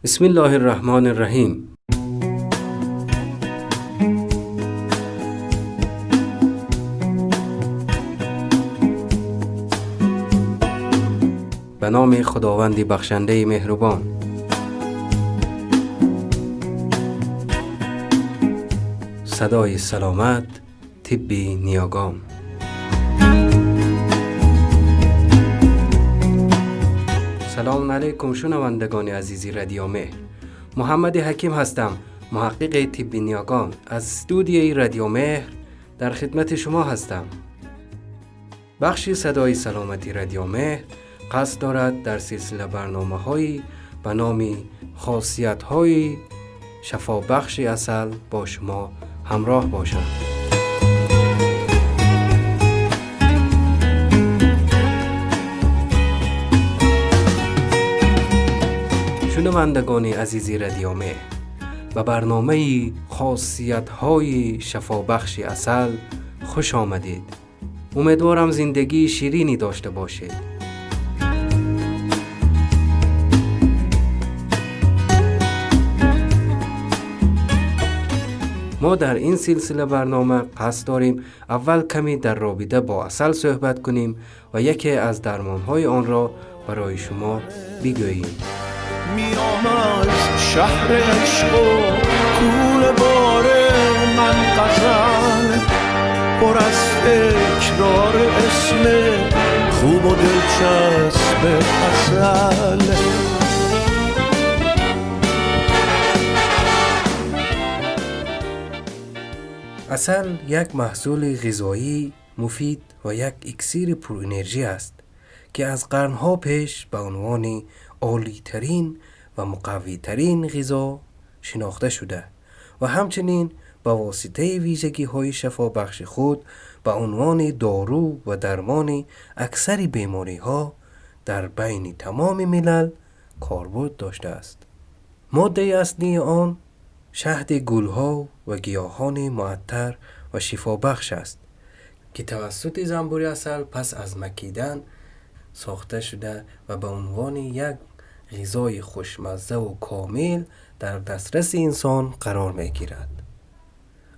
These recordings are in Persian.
بسم الله الرحمن الرحیم. به نام خداوند بخشنده مهربان. صدای سلامت، طب نیاگام. سلام علیکم شنوندگان عزیزی رادیو مهر. محمد حکیم هستم، محقق طب نیاگام از استودیوی رادیو مهر در خدمت شما هستم. بخش صدای سلامتی رادیو مهر قصد دارد در سلسله برنامه‌هایی به نام خاصیت‌های شفابخش عسل با شما همراه باشد. شنوندگان عزیزی رادیو مهر، به برنامه خاصیت‌های شفابخش عسل خوش آمدید. امیدوارم زندگی شیرینی داشته باشید. ما در این سلسله برنامه قصد داریم اول کمی در رابطه با عسل صحبت کنیم و یکی از درمان‌های آن را برای شما بگوییم. میام از شهر عشق و کول بار من غزل، پر از تکرار اسم خوب و دلچسب عسل. عسل یک محصول غذایی مفید و یک اکسیر پر انرژی است که از قرنها پیش به عنوان عالی‌ترین و مقوی‌ترین غذا شناخته شده و همچنین به واسطه ویژگی‌های شفابخش خود به عنوان دارو و درمان اکثر بیماری‌ها در بین تمام ملل کاربرد داشته است. ماده اصلی آن شهد گل‌ها و گیاهان معطر و شفابخش است که توسط زنبور عسل پس از مکیدن ساخته شده و به عنوان یک غذای خوشمزه و کامل در دسترس انسان قرار می‌گیرد.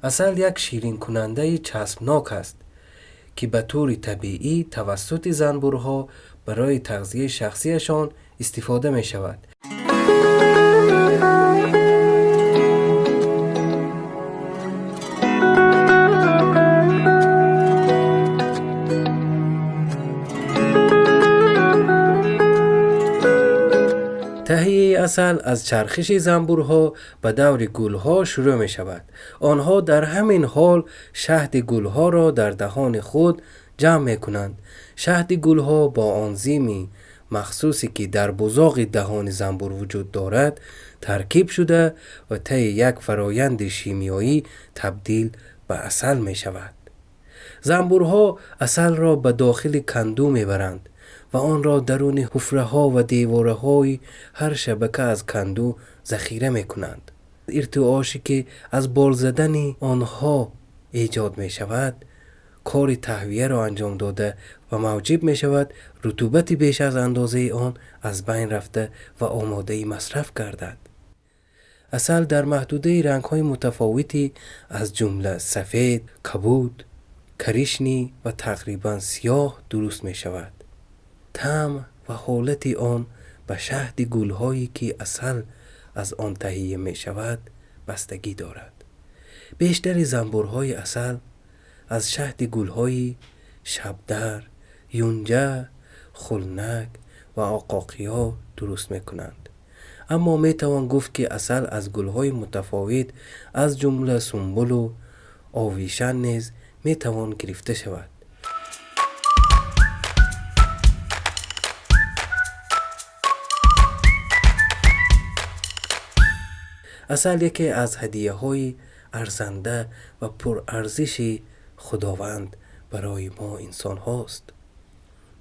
عسل یک شیرین کننده چسبناک است که به طور طبیعی توسط زنبورها برای تغذیه شخصیشان استفاده می شود. تهیه عسل از چرخش زنبورها به دور گلها شروع می شود. آنها در همین حال شهد گلها را در دهان خود جمع می کنند. شهد گلها با آنزیمی مخصوصی که در بزاق دهان زنبور وجود دارد ترکیب شده و طی یک فرایند شیمیایی تبدیل به عسل می شود. زنبورها عسل را به داخل کندو می برند و آن را درون حفره ها و دیواره های هر شبکه از کندو ذخیره می کنند. ارتعاشی که از بال زدن آنها ایجاد می شود کار تهویه را انجام داده و موجب می شود رطوبت بیش از اندازه آن از بین رفته و آماده مصرف گردد. عسل در محدوده رنگ های متفاوتی از جمله سفید، کبود، کریشنی و تقریبا سیاه درست می شود. طعم و حالت آن به شهد گل‌هایی که عسل از آن تهیه می شود بستگی دارد. بیشتر زنبورهای عسل از شهد گل‌های شبدر، یونجه، خلنک و آقاقیا درست می کنند. اما می توان گفت که عسل از گل‌های متفاوت از جمله سنبل و آویشن نیز می توان گرفته شود. عسل یکی از هدیه‌های ارزنده و پرارزش خداوند برای ما انسان هاست.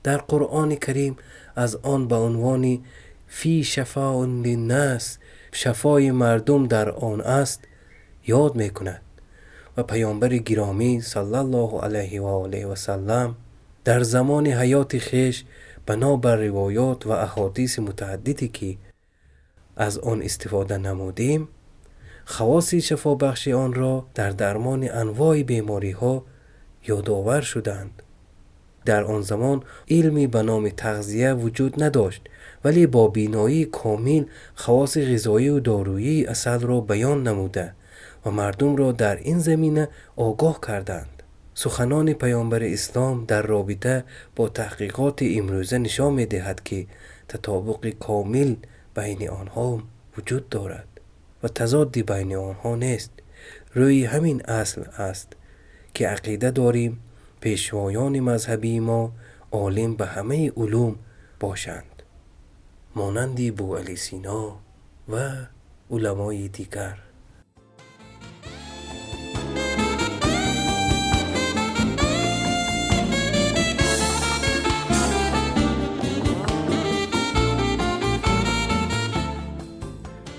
در قرآن کریم از آن به عنوان فی شفاء للناس، شفای مردم در آن است یاد می کند و پیامبر گرامی صلی الله علیه و آله و سلم در زمان حیات خیش بنابر روایات و احادیث متعددی که از آن استفاده نمودیم، خواص شفابخش آن را در درمان انواع بیماری ها یادآور شدند. در آن زمان علمی به نام تغذیه وجود نداشت، ولی با بینایی کامل خواص غذایی و دارویی عسل را بیان نموده و مردم را در این زمینه آگاه کردند. سخنان پیامبر اسلام در رابطه با تحقیقات امروزه نشان می دهد که تطابق کامل بین آنها وجود دارد و تضادی بین آنها نیست. روی همین اصل است که عقیده داریم پیشوایان مذهبی ما عالم به همه علوم باشند، مانند بوعلی سینا و علمای دیگر.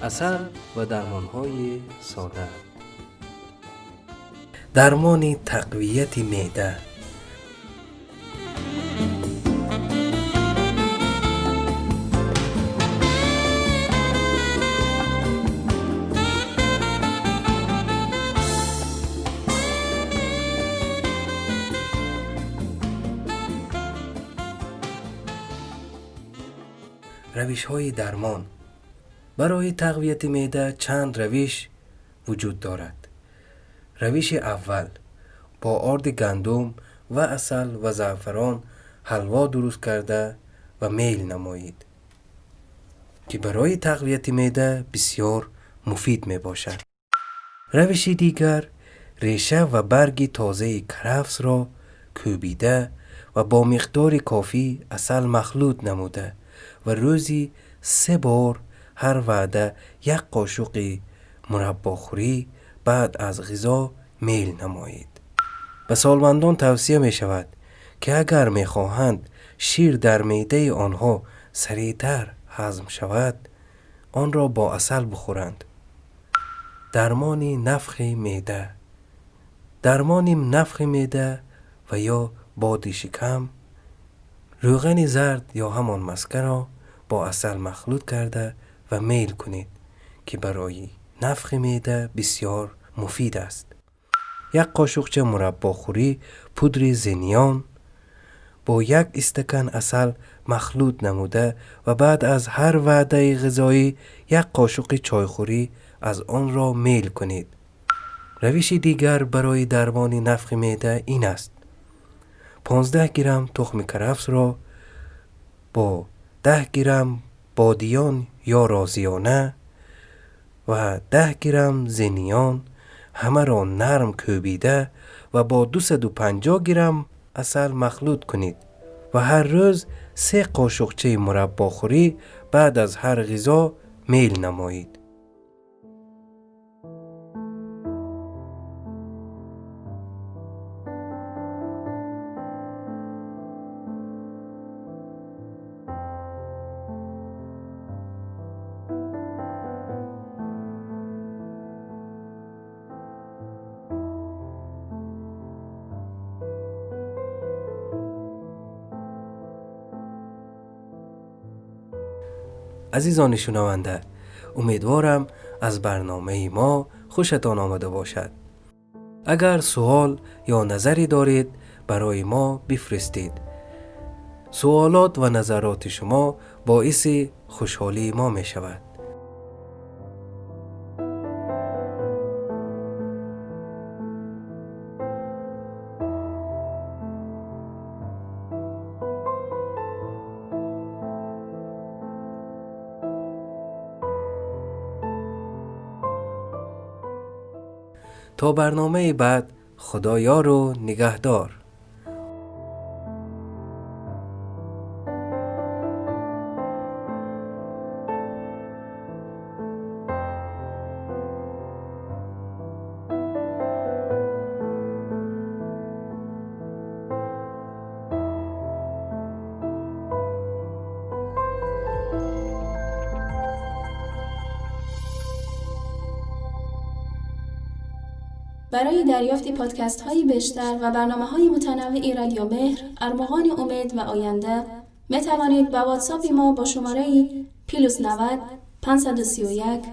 عسل و درمان‌های ساده. درمان تقویت معده. روش‌های درمان. برای تقویت معده چند روش وجود دارد. روش اول، با آرد گندم و عسل و زعفران حلوا درست کرده و میل نمایید که برای تقویت معده بسیار مفید می باشد. روش دیگر، ریشه و برگ تازه کرفس را کوبیده و با مقدار کافی عسل مخلوط نموده و روزی 3 بار هر وعده 1 قاشق مرباخوری بعد از غذا میل نمایید. به سالمندان توصیه می شود که اگر می خواهند شیر در معده آنها سریعتر هضم شود، آن را با عسل بخورند. درمان نفخ معده. درمان نفخ معده و یا باد شکم، روغن زرد یا همان مسکه را با عسل مخلوط کرده و میل کنید که برای نفخ معده بسیار مفید است. 1 قاشقچه مرباخوری پودر زنیان با 1 استکان عسل مخلوط نموده و بعد از هر وعده غذایی 1 قاشق چایخوری از آن را میل کنید. روش دیگر برای درمان نفخ معده این است: 15 گرم تخم کرفس را با 10 گرم بادیان یا رازیانه و 10 گرم زنیان همه را نرم کوبیده و با 250 گرم عسل مخلوط کنید و هر روز 3 قاشقچه مرباخوری بعد از هر غذا میل نمایید. عزیزان شنونده، امیدوارم از برنامه ما خوشتان آمده باشد. اگر سوال یا نظری دارید برای ما بفرستید. سوالات و نظرات شما باعث خوشحالی ما می شود. تا برنامه بعد، خدا یار و نگهدار. برای دریافت پادکست هایی بیشتر و برنامه های متنوعی رادیو مهر، ارمغان امید و آینده می توانید با واتساپ ما با شماره +90 531